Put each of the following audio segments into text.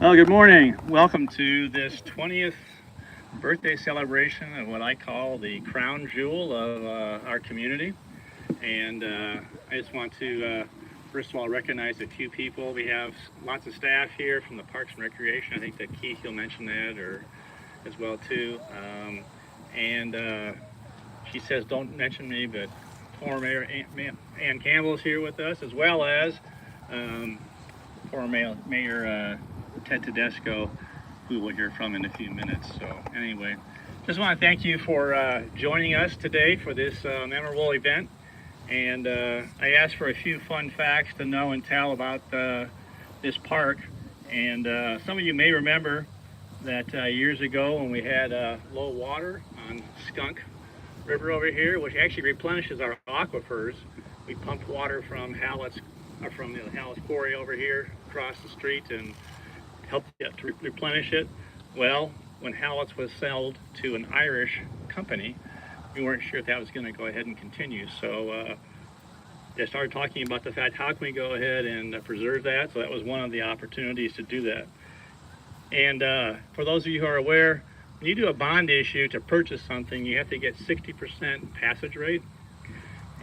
Well, good morning. Welcome to this 20th birthday celebration of what I call the crown jewel of our community. And I just want to, first of all, recognize a few people. We have lots of staff here from the Parks and Recreation. I think that Keith, you'll mention that, or as well too. And she says, don't mention me, but former Mayor Ann Campbell is here with us, as well as former Mayor Ted Tedesco, who we'll hear from in a few minutes. So anyway, just want to thank you for joining us today for this memorable event. And I asked for a few fun facts to know and tell about this park. And some of you may remember that years ago when we had low water on Skunk River over here, which actually replenishes our aquifers, we pumped water from Hallett's Quarry over here across the street and helped to replenish it. Well, when Hallett's was sold to an Irish company, we weren't sure if that was going to go ahead and continue. So they started talking about the fact, how can we go ahead and preserve that? So that was one of the opportunities to do that. And for those of you who are aware, when you do a bond issue to purchase something, you have to get 60% passage rate.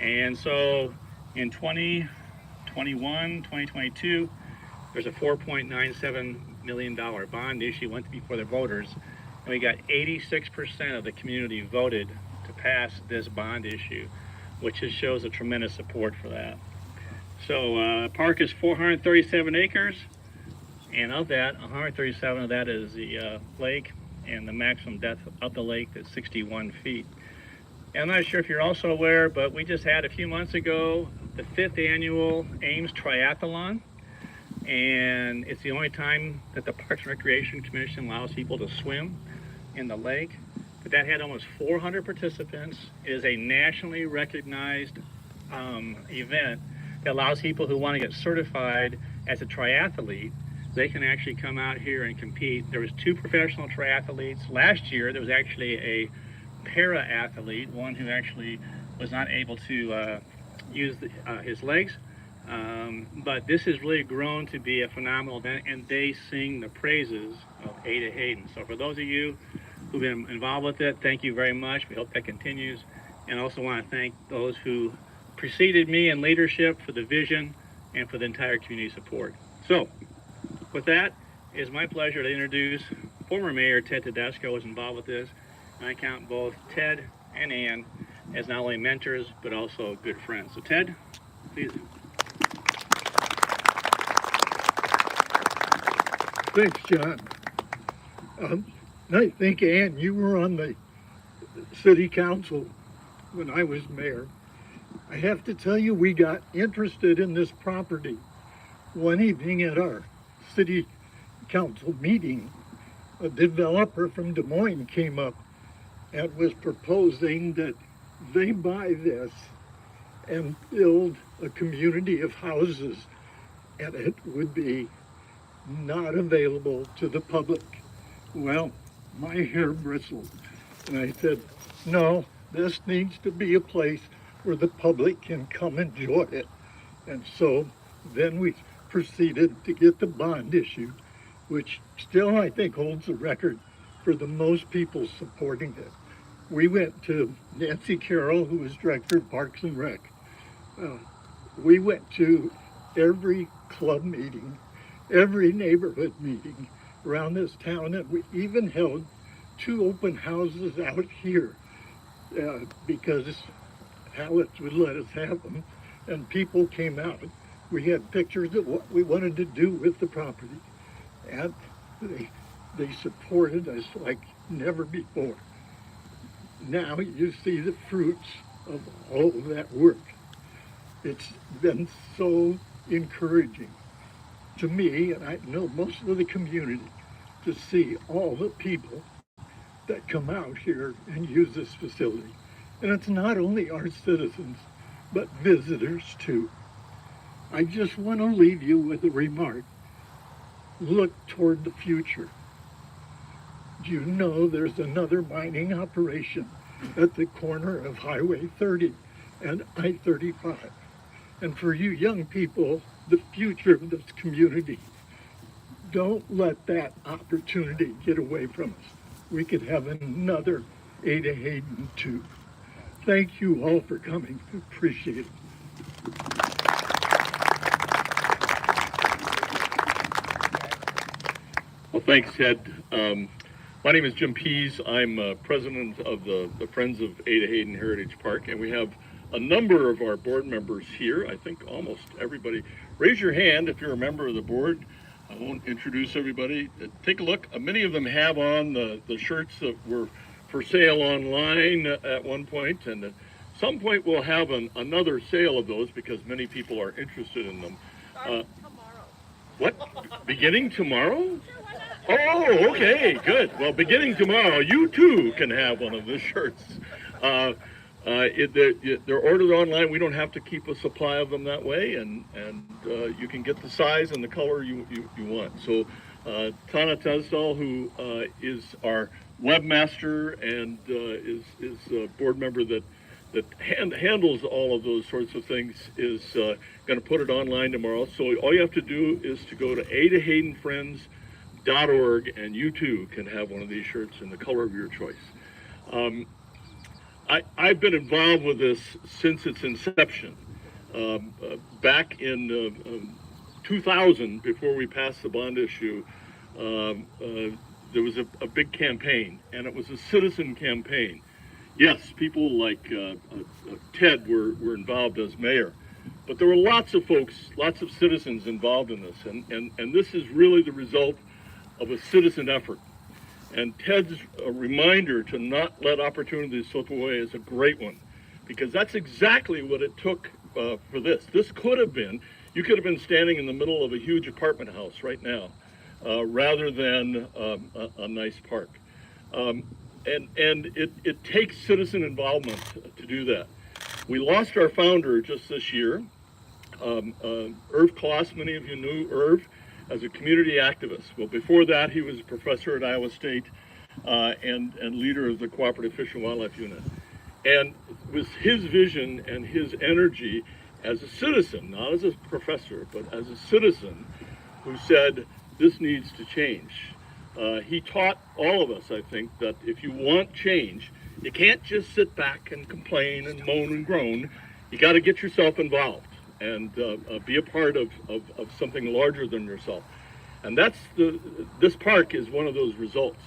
And so in 2021, 2022, there's a $4.97 million bond issue went before the voters, and we got 86% of the community voted to pass this bond issue, which just shows a tremendous support for that. So park is 437 acres, and of that, 137 of that is the lake, and the maximum depth of the lake is 61 feet. And I'm not sure if you're also aware, but we just had a few months ago the 5th annual Ames Triathlon. And it's the only time that the Parks and Recreation Commission allows people to swim in the lake. But that had almost 400 participants. It is a nationally recognized event that allows people who want to get certified as a triathlete. They can actually come out here and compete. There was 2 professional triathletes. Last year, there was actually a para-athlete, one who actually was not able to use his legs. But this has really grown to be a phenomenal event, and they sing the praises of Hayden. So for those of you who've been involved with it, thank you very much. We hope that continues. And I also want to thank those who preceded me in leadership for the vision and for the entire community support. So with that, it is my pleasure to introduce former Mayor Ted Tedesco, who was involved with this. And I count both Ted and Ann as not only mentors, but also good friends. So Ted, please. Thanks, John. I think, Ann, you were on the city council when I was mayor. I have to tell you, we got interested in this property. One evening at our city council meeting, a developer from Des Moines came up and was proposing that they buy this and build a community of houses, and it would be not available to the public. Well, my hair bristled, and I said, no, this needs to be a place where the public can come enjoy it. And so then we proceeded to get the bond issue, which still I think holds the record for the most people supporting it. We went to Nancy Carroll, who was director of Parks and Rec. We went to every club meeting, every neighborhood meeting around this town, and we even held 2 open houses out here because Hallett's would let us have them, and people came out. We had pictures of what we wanted to do with the property, and they supported us like never before. Now you see the fruits of all of that work. It's been so encouraging to me, and I know most of the community, to see all the people that come out here and use this facility. And it's not only our citizens, but visitors too. I just want to leave you with a remark. Look toward the future. Do you know there's another mining operation at the corner of Highway 30 and I-35? And for you young people, the future of this community Don't let that opportunity get away from us. We could have another Ada Hayden too. Thank you all for coming. Appreciate it. Well, thanks, Ted. My name is Jim Pease. I'm president of the Friends of Ada Hayden Heritage Park, and we have a number of our board members here. I think almost everybody. Raise your hand if you're a member of the board. I won't introduce everybody. Take a look. Many of them have on the shirts that were for sale online at one point, and at some point we'll have another sale of those because many people are interested in them. Tomorrow. What? Beginning tomorrow? Oh, okay, good. Well, beginning tomorrow, you too can have one of the shirts. They're ordered online. We don't have to keep a supply of them that way, and you can get the size and the color you want. So Tana Tasdal, who is our webmaster and is a board member that handles all of those sorts of things, is going to put it online tomorrow. So all you have to do is to go to AdaHaydenFriends.org, and you too can have one of these shirts in the color of your choice. I've been involved with this since its inception. Back in 2000, before we passed the bond issue, there was a big campaign, and it was a citizen campaign. Yes, people like Ted were involved as mayor, but there were lots of folks, lots of citizens involved in this, and this is really the result of a citizen effort. And Ted's reminder to not let opportunities slip away is a great one, because that's exactly what it took for this. This could have been, you could have been standing in the middle of a huge apartment house right now, rather than a nice park. And it takes citizen involvement to do that. We lost our founder just this year. Irv Kloss, many of you knew Irv as a community activist. Well, before that, he was a professor at Iowa State and leader of the Cooperative Fish and Wildlife Unit. And it was his vision and his energy as a citizen, not as a professor, but as a citizen, who said, this needs to change. He taught all of us, I think, that if you want change, you can't just sit back and complain and moan and groan. You got to get yourself involved and be a part of something larger than yourself. And this park is one of those results.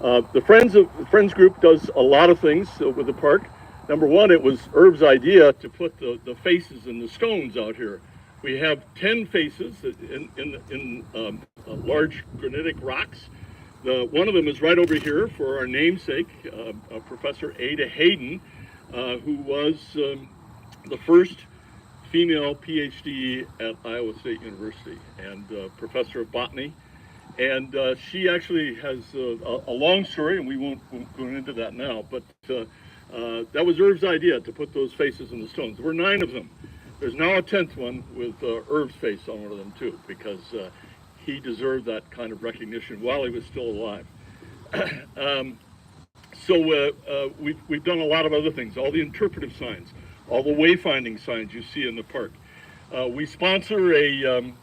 The Friends group does a lot of things with the park. Number one, it was Irv's idea to put the faces and the stones out here. We have 10 faces in large granitic rocks. One of them is right over here for our namesake, Professor Ada Hayden, who was the first female PhD at Iowa State University and professor of botany. And she actually has a long story, and we won't go into that now, but that was Irv's idea, to put those faces in the stones. There were 9 of them. There's now a 10th one with Irv's face on one of them too, because he deserved that kind of recognition while he was still alive. We've done a lot of other things, all the interpretive signs, all the wayfinding signs you see in the park. We sponsor a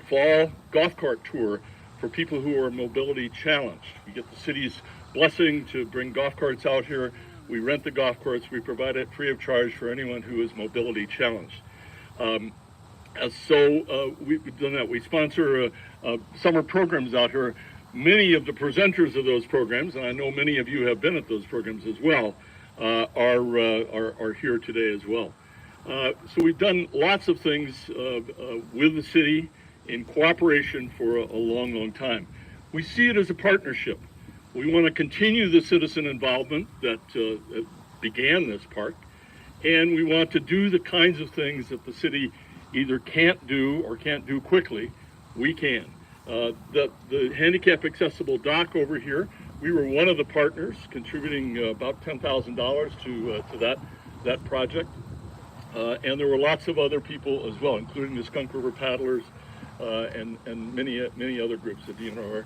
fall golf cart tour for people who are mobility challenged. We get the city's blessing to bring golf carts out here. We rent the golf carts. We provide it free of charge for anyone who is mobility challenged. We've done that. We sponsor summer programs out here. Many of the presenters of those programs, and I know many of you have been at those programs as well, are here today as well. So we've done lots of things with the city in cooperation for a long, long time. We see it as a partnership. We want to continue the citizen involvement that began this park, and we want to do the kinds of things that the city either can't do or can't do quickly. We can. The handicap accessible dock over here, we were one of the partners, contributing about $10,000 to that project. And there were lots of other people as well, including the Skunk River Paddlers and many other groups at DNR.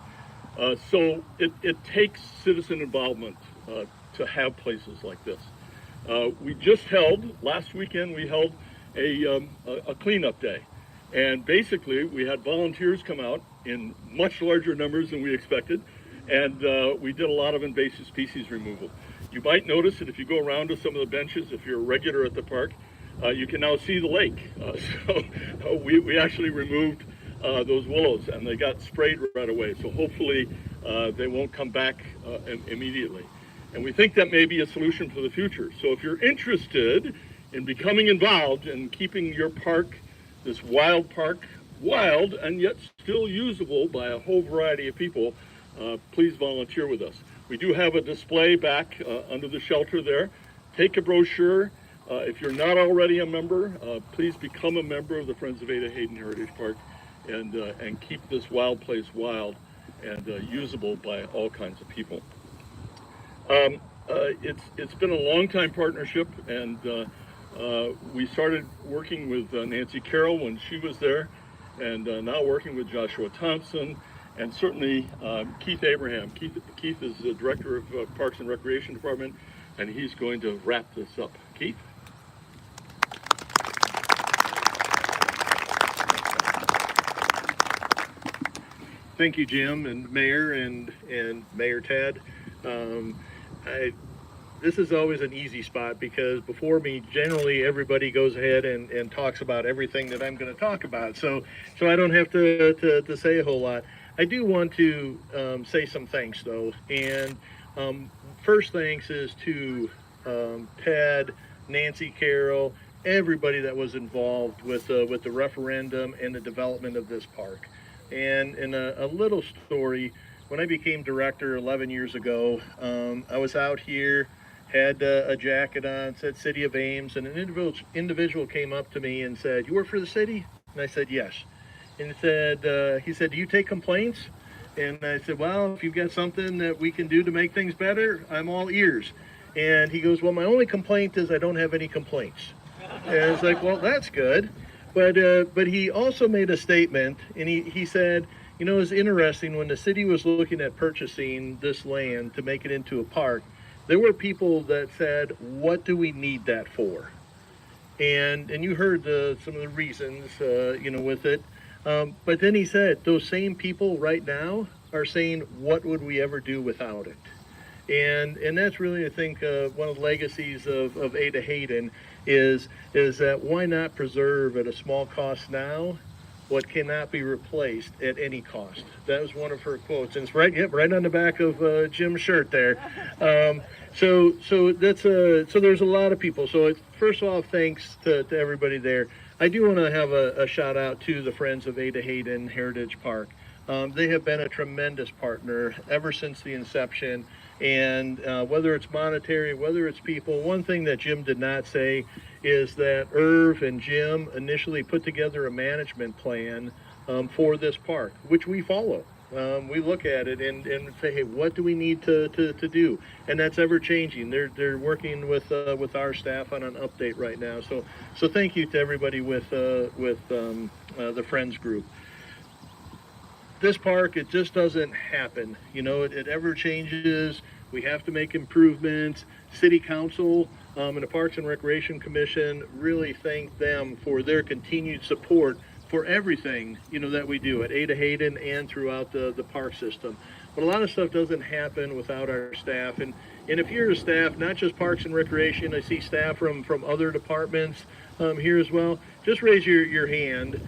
So it takes citizen involvement to have places like this. We just held, last weekend we held a cleanup day. And basically, we had volunteers come out in much larger numbers than we expected, and we did a lot of invasive species removal. You might notice that if you go around to some of the benches, if you're a regular at the park, you can now see the lake. So we actually removed those willows, and they got sprayed right away. So hopefully they won't come back immediately. And we think that may be a solution for the future. So if you're interested in becoming involved in keeping your park, this wild park, wild and yet still usable by a whole variety of people, please volunteer with us. We do have a display back under the shelter there. Take a brochure. If you're not already a member, please become a member of the Friends of Ada Hayden Heritage Park and keep this wild place wild and usable by all kinds of people. It's been a long time partnership, and we started working with Nancy Carroll when she was there, and now working with Joshua Thompson, and certainly Keith Abraham. Keith is the director of Parks and Recreation Department, and he's going to wrap this up. Keith? Thank you, Jim and Mayor and Mayor Ted. This is always an easy spot because before me, generally everybody goes ahead and talks about everything that I'm going to talk about. So I don't have to say a whole lot. I do want to say some thanks though. And first thanks is to Ted, Nancy Carroll, everybody that was involved with the referendum and the development of this park. And in a little story, when I became director 11 years ago, I was out here, had a jacket on, said City of Ames, and an individual came up to me and said, "You work for the city?" And I said, "Yes." And he said, "Do you take complaints?" And I said, "Well, if you've got something that we can do to make things better, I'm all ears." And he goes, "Well, my only complaint is I don't have any complaints." And I was like, "Well, that's good." But he also made a statement, and he said, "You know, it's interesting, when the city was looking at purchasing this land to make it into a park, there were people that said, 'What do we need that for?'" And you heard some of the reasons, with it. But then he said, those same people right now are saying, "What would we ever do without it?" And that's really, I think, one of the legacies of Ada Hayden is that why not preserve at a small cost now what cannot be replaced at any cost. That was one of her quotes, and it's right on the back of Jim's shirt there. So there's a lot of people. So first of all, thanks to everybody there. I do want to have a shout out to the Friends of Ada Hayden Heritage Park. They have been a tremendous partner ever since the inception. And whether it's monetary, whether it's people, one thing that Jim did not say is that Irv and Jim initially put together a management plan for this park, which we follow. We look at it and say, hey, what do we need to do? And that's ever changing. They're working with our staff on an update right now. So thank you to everybody with the Friends group. This park, it just doesn't happen. It ever changes. We have to make improvements. City Council and the Parks and Recreation Commission really thank them for their continued support for everything, that we do at Ada Hayden and throughout the park system. But a lot of stuff doesn't happen without our staff. And if you're a staff, not just Parks and Recreation, I see staff from other departments here as well. Just raise your hand.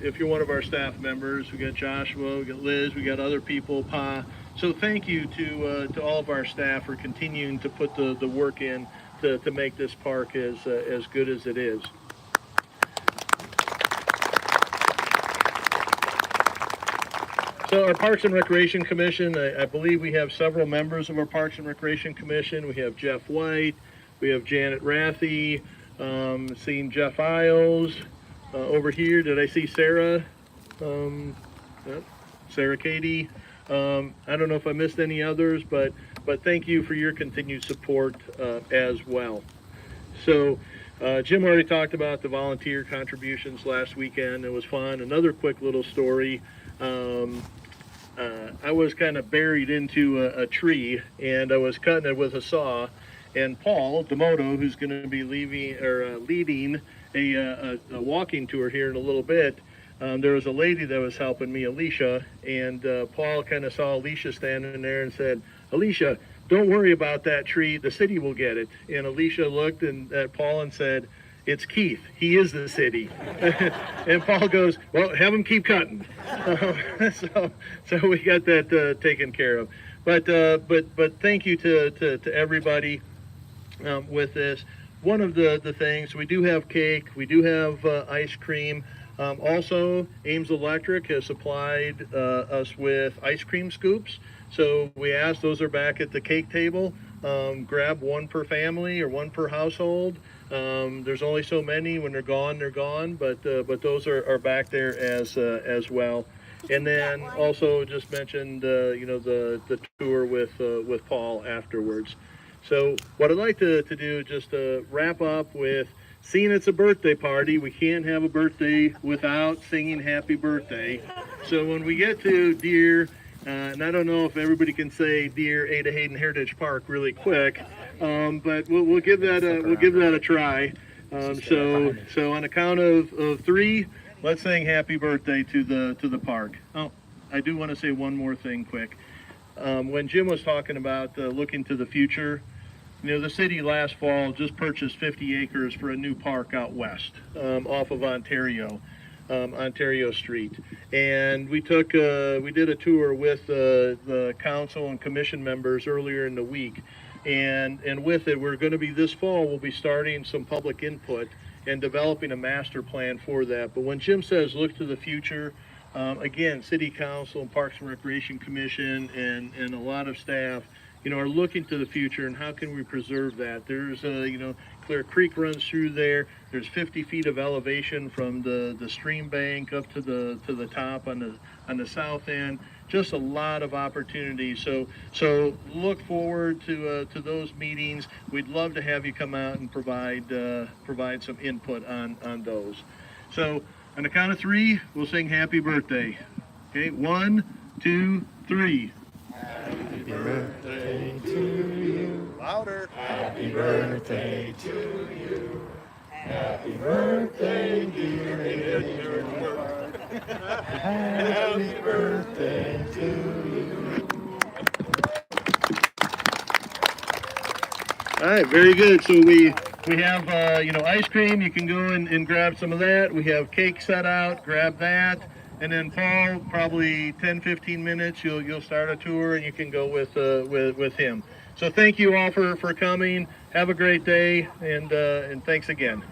If you're one of our staff members. We got Joshua, we got Liz, we got other people, Pa. So thank you to all of our staff for continuing to put the work in to make this park as good as it is. So our Parks and Recreation Commission, I believe we have several members of our Parks and Recreation Commission. We have Jeff White, we have Janet Rathy, seeing Jeff Isles. Over here, did I see Sarah? Sarah Katie. I don't know if I missed any others, but thank you for your continued support as well. So Jim already talked about the volunteer contributions last weekend. It was fun. Another quick little story. I was kind of buried into a tree, and I was cutting it with a saw. And Paul Demoto, who's going to be leading a walking tour here in a little bit, there was a lady that was helping me, Alicia, and Paul kind of saw Alicia standing there and said, "Alicia, don't worry about that tree. The city will get it." And Alicia looked at Paul and said, "It's Keith. He is the city." And Paul goes, "Well, have him keep cutting." So we got that taken care of. But thank you to everybody with this. One of the things, we do have cake, we do have ice cream. Also, Ames Electric has supplied us with ice cream scoops. So we asked, those are back at the cake table. Grab one per family or one per household. There's only so many. When they're gone, they're gone. But those are back there as well. And then also just mentioned, the tour with Paul afterwards. So what I'd like to do, just to wrap up with, seeing it's a birthday party, we can't have a birthday without singing happy birthday. So when we get to Dear, and I don't know if everybody can say Dear Ada Hayden Heritage Park really quick, but we'll give that a try. So on a count of three, let's sing happy birthday to the park. Oh, I do want to say one more thing quick. When Jim was talking about looking to the future, the city last fall just purchased 50 acres for a new park out west, off of Ontario Street. And we did a tour with the council and commission members earlier in the week. And with it, we're going to be, this fall, we'll be starting some public input and developing a master plan for that. But when Jim says look to the future, again, City Council and Parks and Recreation Commission and a lot of staff, are looking to the future and how can we preserve that. There's, Clear Creek runs through there. There's 50 feet of elevation from the stream bank up to the top on the south end. Just a lot of opportunities. So look forward to those meetings. We'd love to have you come out and provide some input on those. So on the count of three, we'll sing happy birthday. Okay, 1, 2, 3. Happy birthday to you. Louder. Happy birthday to you. Happy birthday, dear Hayden. Happy birthday to you. All right, very good. So we have ice cream. You can go and grab some of that. We have cake set out. Grab that. And then Paul, probably 10-15 minutes, you'll start a tour and you can go with him. So thank you all for coming. Have a great day, and thanks again.